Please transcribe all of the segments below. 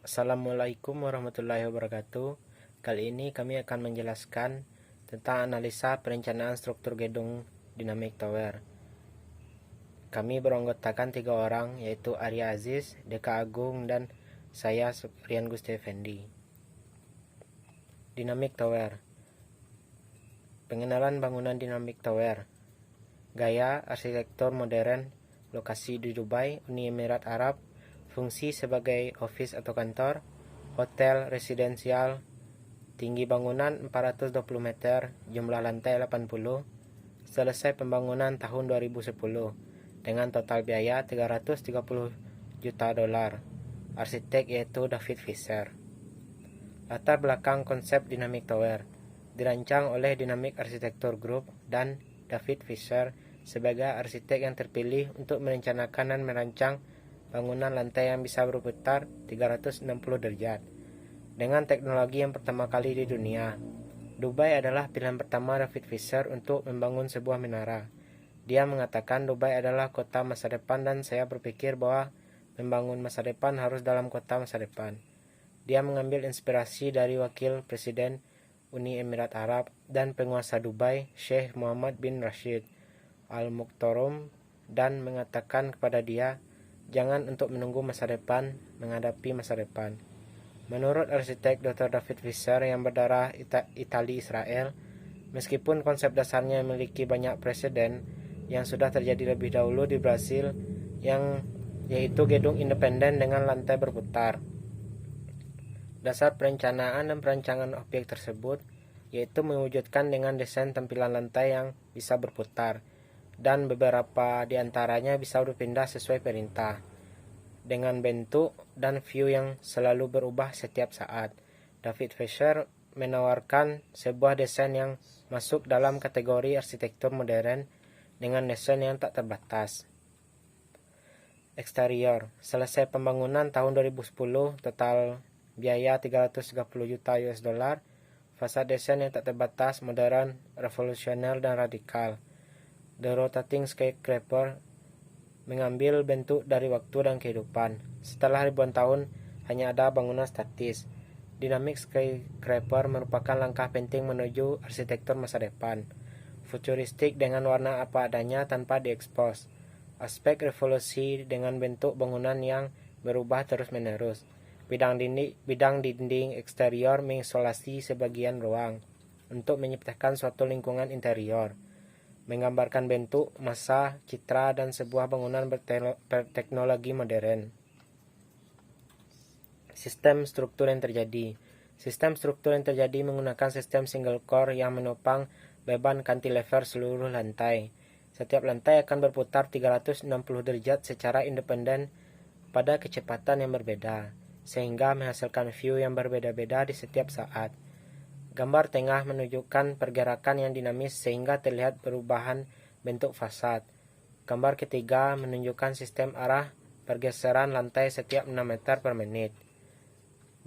Assalamualaikum warahmatullahi wabarakatuh. Kali ini kami akan menjelaskan tentang analisa perencanaan struktur gedung Dynamic Tower. Kami beranggotakan 3 orang, yaitu Arya Aziz, Deka Agung, dan saya Rian Gusti Effendi. Dynamic Tower. Pengenalan bangunan Dynamic Tower. Gaya arsitektur modern, lokasi di Dubai, Uni Emirat Arab, fungsi sebagai office atau kantor, hotel residensial, tinggi bangunan 420 meter, jumlah lantai 80, selesai pembangunan tahun 2010, dengan total biaya 330 juta dolar. Arsitek yaitu David Fisher. Latar belakang konsep Dynamic Tower dirancang oleh Dynamic Architecture Group dan David Fisher sebagai arsitek yang terpilih untuk merencanakan dan merancang bangunan lantai yang bisa berputar 360 derajat dengan teknologi yang pertama kali di dunia. Dubai adalah pilihan pertama David Fisher untuk membangun sebuah menara. Dia mengatakan Dubai adalah kota masa depan dan saya berpikir bahwa membangun masa depan harus dalam kota masa depan. Dia mengambil inspirasi dari wakil presiden Uni Emirat Arab dan penguasa Dubai, Sheikh Mohammed bin Rashid Al Maktoum, dan mengatakan kepada dia, jangan untuk menunggu masa depan, menghadapi masa depan. Menurut arsitek Dr. David Fisher yang berdarah Itali Israel, meskipun konsep dasarnya memiliki banyak preseden yang sudah terjadi lebih dahulu di Brasil, yaitu gedung independen dengan lantai berputar. Dasar perencanaan dan perancangan objek tersebut yaitu mewujudkan dengan desain tampilan lantai yang bisa berputar, dan beberapa di antaranya bisa berpindah sesuai perintah, dengan bentuk dan view yang selalu berubah setiap saat. David Fisher menawarkan sebuah desain yang masuk dalam kategori arsitektur modern dengan desain yang tak terbatas. Eksterior. Selesai pembangunan tahun 2010, total biaya 330 juta US dollar. Fasad desain yang tak terbatas, modern, revolusioner, dan radikal. The Rotating Skyscraper mengambil bentuk dari waktu dan kehidupan. Setelah ribuan tahun, hanya ada bangunan statis. Dynamic Skyscraper merupakan langkah penting menuju arsitektur masa depan. Futuristik dengan warna apa adanya tanpa diekspos. Aspek revolusi dengan bentuk bangunan yang berubah terus-menerus. Bidang dinding eksterior mengisolasi sebagian ruang untuk menciptakan suatu lingkungan interior, menggambarkan bentuk, massa, citra, dan sebuah bangunan berteknologi modern. Sistem struktur yang terjadi. Sistem struktur yang terjadi menggunakan sistem single core yang menopang beban cantilever seluruh lantai. Setiap lantai akan berputar 360 derajat secara independen pada kecepatan yang berbeda, sehingga menghasilkan view yang berbeda-beda di setiap saat. Gambar tengah menunjukkan pergerakan yang dinamis sehingga terlihat perubahan bentuk fasad. Gambar ketiga menunjukkan sistem arah pergeseran lantai setiap 6 meter per menit.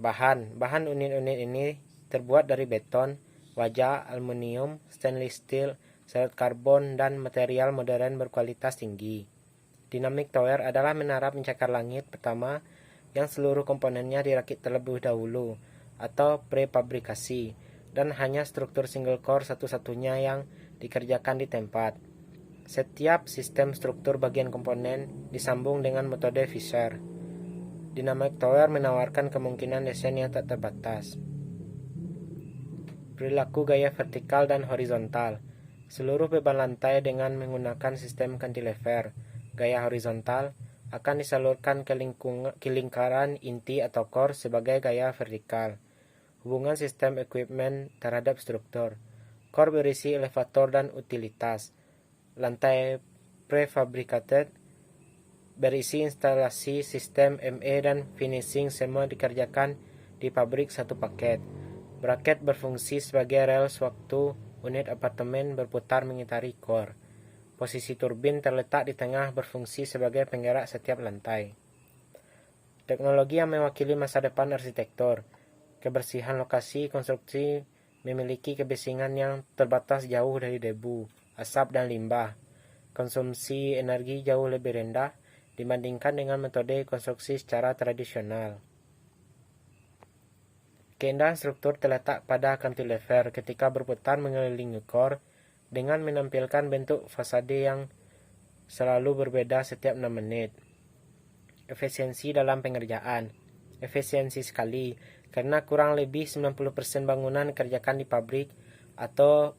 Bahan unit-unit ini terbuat dari beton, baja, aluminium, stainless steel, serat karbon, dan material modern berkualitas tinggi. Dynamic Tower adalah menara pencakar langit pertama yang seluruh komponennya dirakit terlebih dahulu atau prefabrikasi, dan hanya struktur single core satu-satunya yang dikerjakan di tempat. Setiap sistem struktur bagian komponen disambung dengan metode Fisher. Dynamic Tower menawarkan kemungkinan desain yang tak terbatas. Perilaku gaya vertikal dan horizontal. Seluruh beban lantai dengan menggunakan sistem cantilever gaya horizontal akan disalurkan ke lingkaran inti atau core sebagai gaya vertikal. Hubungan sistem equipment terhadap struktur. Core berisi elevator dan utilitas. Lantai prefabricated berisi instalasi sistem ME dan finishing, semua dikerjakan di pabrik satu paket. Bracket berfungsi sebagai rel sewaktu unit apartemen berputar mengitari core. Posisi turbin terletak di tengah, berfungsi sebagai penggerak setiap lantai. Teknologi yang mewakili masa depan arsitektur. Kebersihan lokasi konstruksi memiliki kebisingan yang terbatas jauh dari debu, asap, dan limbah. Konsumsi energi jauh lebih rendah dibandingkan dengan metode konstruksi secara tradisional. Keindahan struktur terletak pada cantilever ketika berputar mengelilingi core dengan menampilkan bentuk fasade yang selalu berbeda setiap 6 menit. Efisiensi dalam pengerjaan. Efisiensi sekali, karena kurang lebih 90% bangunan dikerjakan di pabrik atau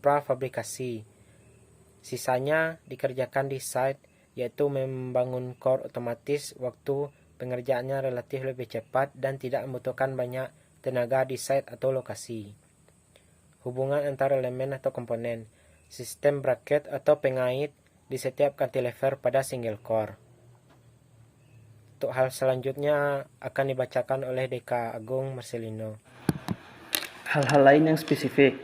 prafabrikasi. Sisanya dikerjakan di site, yaitu membangun core otomatis. Waktu pengerjaannya relatif lebih cepat dan tidak membutuhkan banyak tenaga di site atau lokasi. Hubungan antara elemen atau komponen. Sistem bracket atau pengait di setiap cantilever pada single core. Untuk hal selanjutnya akan dibacakan oleh Deka Agung Marcelino. Hal-hal lain yang spesifik.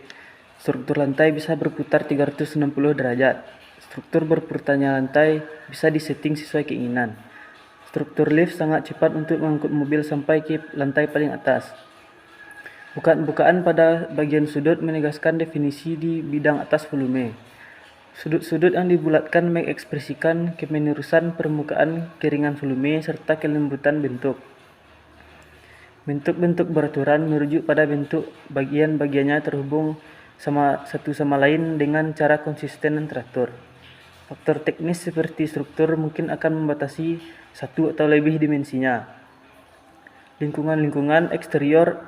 Struktur lantai bisa berputar 360 derajat. Struktur berputarnya lantai bisa disetting sesuai keinginan. Struktur lift sangat cepat untuk mengangkut mobil sampai ke lantai paling atas. Bukaan pada bagian sudut menegaskan definisi di bidang atas volume. Sudut-sudut yang dibulatkan mengekspresikan kemenerusan permukaan, keringan volume, serta kelembutan bentuk. Bentuk-bentuk beraturan merujuk pada bentuk bagian-bagiannya terhubung satu sama lain dengan cara konsisten dan teratur. Faktor teknis seperti struktur mungkin akan membatasi satu atau lebih dimensinya. Lingkungan-lingkungan eksterior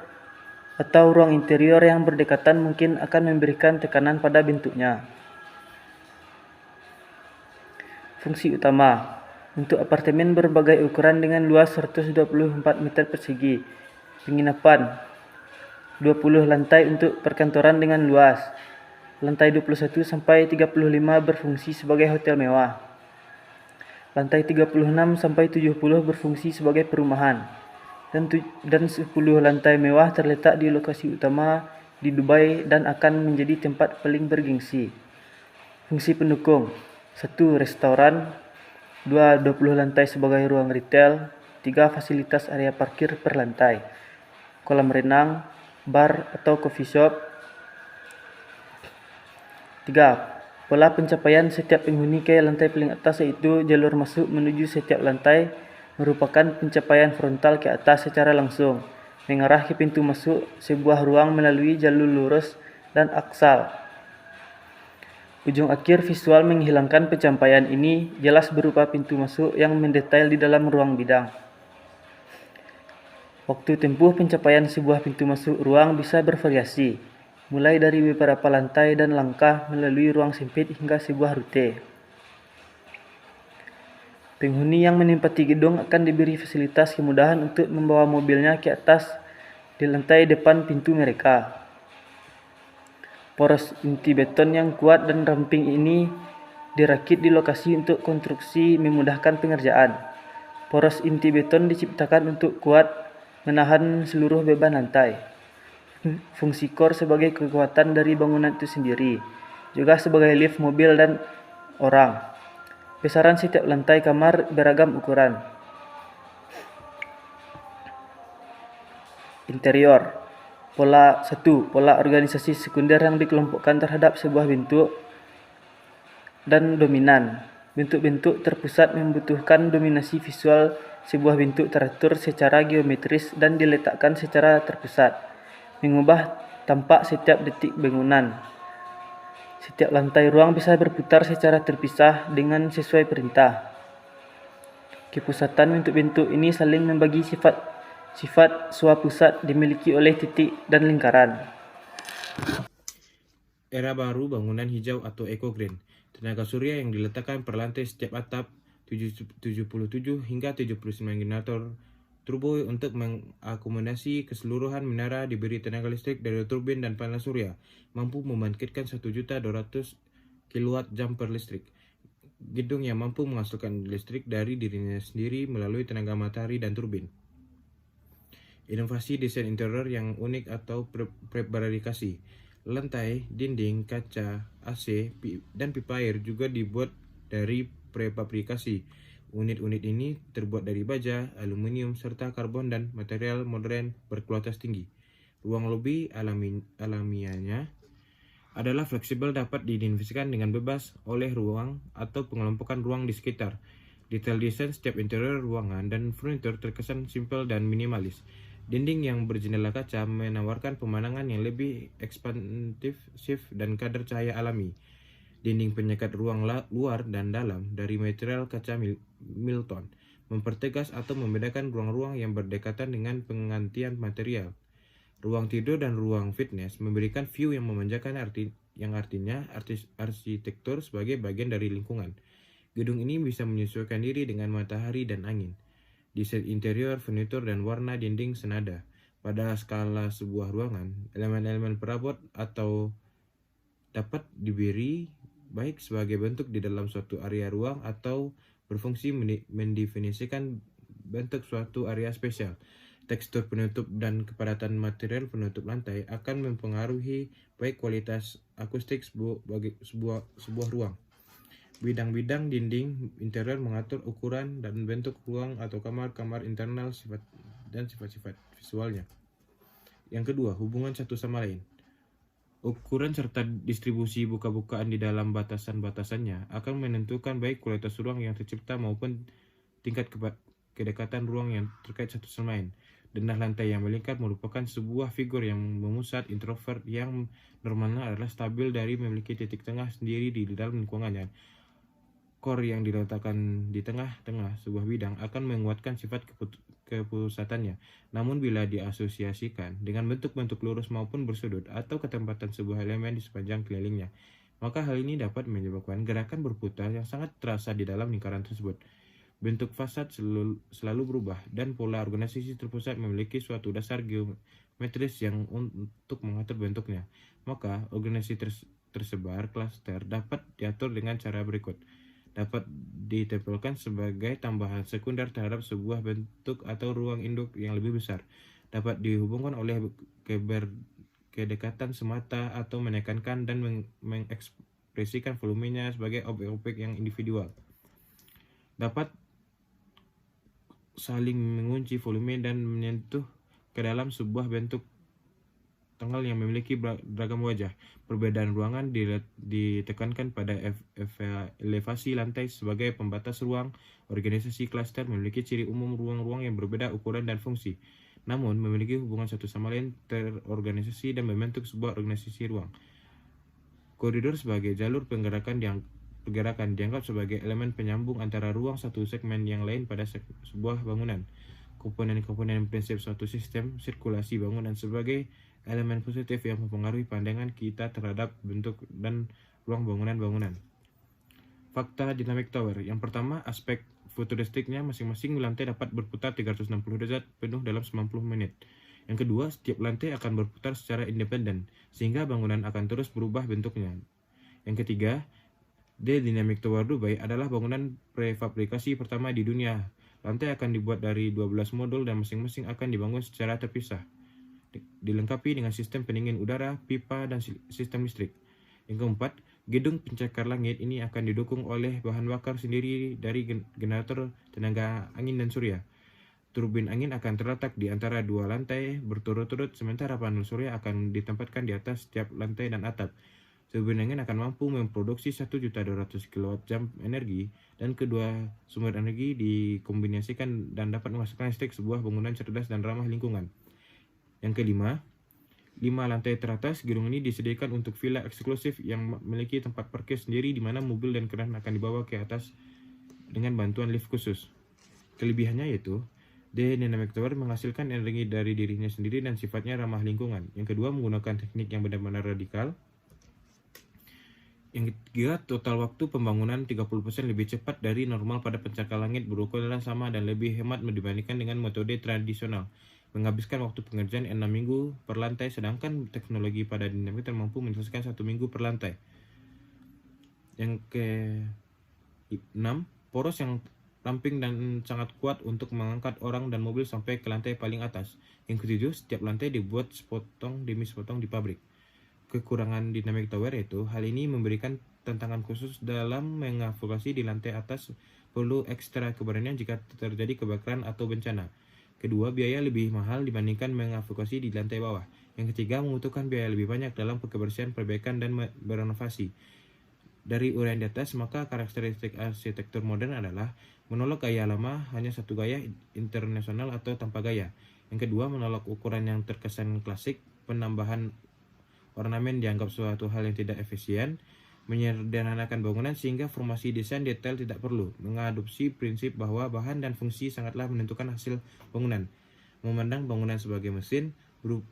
atau ruang interior yang berdekatan mungkin akan memberikan tekanan pada bentuknya. Fungsi utama. Untuk apartemen berbagai ukuran dengan luas 124 meter persegi. Penginapan 20 lantai untuk perkantoran dengan luas. Lantai 21 sampai 35 berfungsi sebagai hotel mewah. Lantai 36 sampai 70 berfungsi sebagai perumahan. Dan 10 lantai mewah terletak di lokasi utama di Dubai dan akan menjadi tempat paling bergengsi. Fungsi pendukung. 1. Restoran. 2. 20 lantai sebagai ruang retail. 3. Fasilitas area parkir per lantai. Kolam renang, bar atau coffee shop. 3. Pola pencapaian setiap penghuni ke lantai paling atas, yaitu jalur masuk menuju setiap lantai merupakan pencapaian frontal ke atas secara langsung, mengarah ke pintu masuk sebuah ruang melalui jalur lurus dan aksal. Ujung akhir visual menghilangkan pencapaian ini jelas berupa pintu masuk yang mendetail di dalam ruang bidang. Waktu tempuh pencapaian sebuah pintu masuk ruang bisa bervariasi, mulai dari beberapa lantai dan langkah melalui ruang sempit hingga sebuah rute. Penghuni yang menempati gedung akan diberi fasilitas kemudahan untuk membawa mobilnya ke atas di lantai depan pintu mereka. Poros inti beton yang kuat dan ramping ini dirakit di lokasi untuk konstruksi memudahkan pengerjaan. Poros inti beton diciptakan untuk kuat menahan seluruh beban lantai. Fungsi core sebagai kekuatan dari bangunan itu sendiri, juga sebagai lift mobil dan orang. Besaran setiap lantai kamar beragam ukuran. Interior. Pola 1. Pola organisasi sekunder yang dikelompokkan terhadap sebuah bentuk dan dominan. Bentuk-bentuk terpusat membutuhkan dominasi visual. Sebuah bentuk teratur secara geometris dan diletakkan secara terpusat, mengubah tampak setiap detik bangunan. Setiap lantai ruang bisa berputar secara terpisah dengan sesuai perintah. Kepusatan bentuk-bentuk ini saling membagi sifat swapusat dimiliki oleh titik dan lingkaran. Era baru bangunan hijau atau eco-green. Tenaga surya yang diletakkan per lantai setiap atap, 77 hingga 79 generator turbo untuk mengakomodasi keseluruhan menara, diberi tenaga listrik dari turbin dan panel surya, mampu membangkitkan 1.200 kWh per listrik. Gedung yang mampu menghasilkan listrik dari dirinya sendiri melalui tenaga matahari dan turbin. Inovasi desain interior yang unik atau prefabrikasi. Lantai, dinding, kaca, AC, dan pipa air juga dibuat dari prefabrikasi. Unit-unit ini terbuat dari baja, aluminium, serta karbon dan material modern berkualitas tinggi. Ruang lobi alamiahnya adalah fleksibel, dapat didefinisikan dengan bebas oleh ruang atau pengelompokan ruang di sekitar. Detail desain setiap interior ruangan dan furnitur terkesan simpel dan minimalis. Dinding yang berjendela kaca menawarkan pemandangan yang lebih ekspansif dan kadar cahaya alami. Dinding penyekat ruang luar dan dalam dari material kaca Milton mempertegas atau membedakan ruang-ruang yang berdekatan dengan penggantian material. Ruang tidur dan ruang fitness memberikan view yang memanjakan yang artinya arsitektur sebagai bagian dari lingkungan. Gedung ini bisa menyesuaikan diri dengan matahari dan angin. Desain interior, furnitur, dan warna dinding senada. Pada skala sebuah ruangan, elemen-elemen perabot atau dapat diberi baik sebagai bentuk di dalam suatu area ruang atau berfungsi mendefinisikan bentuk suatu area spesial. Tekstur penutup dan kepadatan material penutup lantai akan mempengaruhi baik kualitas akustik sebuah ruang. Bidang-bidang dinding interior mengatur ukuran dan bentuk ruang atau kamar internal dan sifat-sifat visualnya. Yang kedua, hubungan satu sama lain. Ukuran serta distribusi buka-bukaan di dalam batasan-batasannya akan menentukan baik kualitas ruang yang tercipta maupun tingkat kedekatan ruang yang terkait satu sama lain. Denah lantai yang melingkar merupakan sebuah figur yang memusat introvert yang normalnya adalah stabil dari memiliki titik tengah sendiri di dalam lingkungannya. Core yang diletakkan di tengah-tengah sebuah bidang akan menguatkan sifat kepusatannya. Namun bila diasosiasikan dengan bentuk-bentuk lurus maupun bersudut atau ketempatan sebuah elemen di sepanjang kelilingnya, maka hal ini dapat menyebabkan gerakan berputar yang sangat terasa di dalam lingkaran tersebut. Bentuk fasad selalu berubah dan pola organisasi terpusat memiliki suatu dasar geometris yang untuk mengatur bentuknya. Maka organisasi tersebar klaster dapat diatur dengan cara berikut. Dapat ditempelkan sebagai tambahan sekunder terhadap sebuah bentuk atau ruang induk yang lebih besar. Dapat dihubungkan oleh kedekatan semata atau menekankan dan mengekspresikan volumenya sebagai objek-objek yang individual. Dapat saling mengunci volume dan menyentuh ke dalam sebuah bentuk tanggal yang memiliki beragam wajah. Perbedaan ruangan ditekankan pada elevasi lantai sebagai pembatas ruang. Organisasi klaster memiliki ciri umum ruang-ruang yang berbeda ukuran dan fungsi, namun memiliki hubungan satu sama lain terorganisasi dan membentuk sebuah organisasi ruang. Koridor sebagai jalur pergerakan dianggap sebagai elemen penyambung antara ruang satu segmen yang lain pada sebuah bangunan. Komponen-komponen prinsip suatu sistem sirkulasi bangunan sebagai elemen positif yang mempengaruhi pandangan kita terhadap bentuk dan ruang bangunan-bangunan. Fakta dinamik tower. Yang pertama, aspek futuristiknya masing-masing lantai dapat berputar 360 derajat penuh dalam 90 menit. Yang kedua, setiap lantai akan berputar secara independen, sehingga bangunan akan terus berubah bentuknya. Yang ketiga, The Dynamic Tower Dubai adalah bangunan prefabrikasi pertama di dunia. Lantai akan dibuat dari 12 modul dan masing-masing akan dibangun secara terpisah. Dilengkapi dengan sistem pendingin udara, pipa, dan sistem listrik. Yang keempat, gedung pencakar langit ini akan didukung oleh bahan bakar sendiri dari generator tenaga angin dan surya. Turbin angin akan terletak di antara dua lantai berturut-turut, sementara panel surya akan ditempatkan di atas setiap lantai dan atap. Turbin angin akan mampu memproduksi 1.200 kWh energi, dan kedua sumber energi dikombinasikan dan dapat menghasilkan listrik sebuah bangunan cerdas dan ramah lingkungan. Yang kelima, 5 lantai teratas gedung ini disediakan untuk villa eksklusif yang memiliki tempat parkir sendiri di mana mobil dan kendaraan akan dibawa ke atas dengan bantuan lift khusus. Kelebihannya yaitu, The Dynamic Tower menghasilkan energi dari dirinya sendiri dan sifatnya ramah lingkungan. Yang kedua, menggunakan teknik yang benar-benar radikal. Yang ketiga, total waktu pembangunan 30% lebih cepat dari normal pada pencakar langit berukuran sama dan lebih hemat dibandingkan dengan metode tradisional. Menghabiskan waktu pengerjaan 6 minggu per lantai, sedangkan teknologi pada dinamik mampu menyelesaikan 1 minggu per lantai. Yang ke-6, poros yang ramping dan sangat kuat untuk mengangkat orang dan mobil sampai ke lantai paling atas. Yang ke-7, setiap lantai dibuat sepotong demi sepotong di pabrik. Kekurangan Dynamic Tower yaitu hal ini memberikan tantangan khusus dalam mengevakuasi di lantai atas, perlu ekstra keberanian jika terjadi kebakaran atau bencana. Kedua, biaya lebih mahal dibandingkan mengevakuasi di lantai bawah. Yang ketiga, membutuhkan biaya lebih banyak dalam kebersihan, perbaikan, dan berenovasi. Dari uraian di atas, maka karakteristik arsitektur modern adalah menolak gaya lama, hanya satu gaya, internasional atau tanpa gaya. Yang kedua, menolak ukuran yang terkesan klasik, penambahan ornamen dianggap suatu hal yang tidak efisien, menyederhanakan bangunan sehingga formasi desain detail tidak perlu, mengadopsi prinsip bahwa bahan dan fungsi sangatlah menentukan hasil bangunan, memandang bangunan sebagai mesin,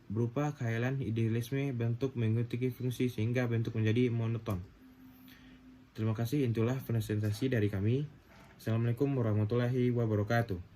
berupa khayalan idealisme bentuk mengikuti fungsi sehingga bentuk menjadi monoton. Terima kasih, itulah presentasi dari kami. Assalamualaikum warahmatullahi wabarakatuh.